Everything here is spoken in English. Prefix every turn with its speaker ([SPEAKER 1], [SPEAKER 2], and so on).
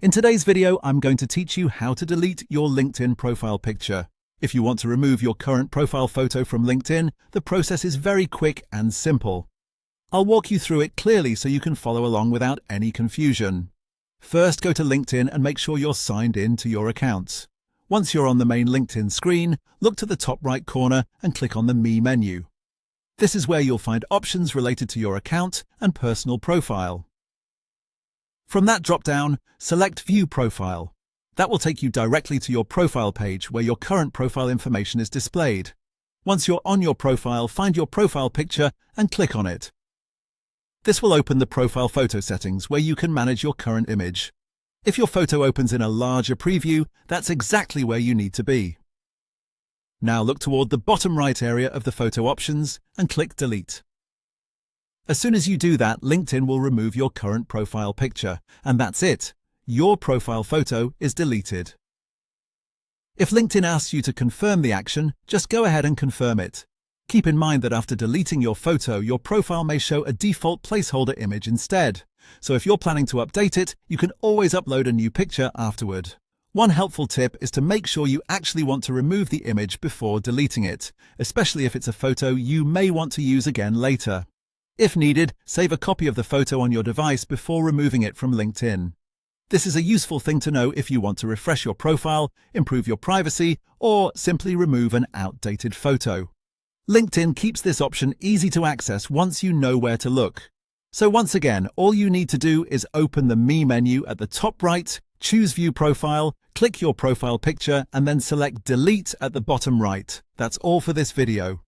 [SPEAKER 1] In today's video, I'm going to teach you how to delete your LinkedIn profile picture. If you want to remove your current profile photo from LinkedIn, the process is very quick and simple. I'll walk you through it clearly so you can follow along without any confusion. First, go to LinkedIn and make sure you're signed in to your account. Once you're on the main LinkedIn screen, look to the top right corner and click on the Me menu. This is where you'll find options related to your account and personal profile. From that drop-down, select View Profile. That will take you directly to your profile page where your current profile information is displayed. Once you're on your profile, find your profile picture and click on it. This will open the profile photo settings where you can manage your current image. If your photo opens in a larger preview, that's exactly where you need to be. Now look toward the bottom right area of the photo options and click Delete. As soon as you do that, LinkedIn will remove your current profile picture, and that's it. Your profile photo is deleted. If LinkedIn asks you to confirm the action, just go ahead and confirm it. Keep in mind that after deleting your photo, your profile may show a default placeholder image instead. So if you're planning to update it, you can always upload a new picture afterward. One helpful tip is to make sure you actually want to remove the image before deleting it, especially if it's a photo you may want to use again later. If needed, save a copy of the photo on your device before removing it from LinkedIn. This is a useful thing to know if you want to refresh your profile, improve your privacy, or simply remove an outdated photo. LinkedIn keeps this option easy to access once you know where to look. So once again, all you need to do is open the Me menu at the top right, choose View Profile, click your profile picture, and then select Delete at the bottom right. That's all for this video.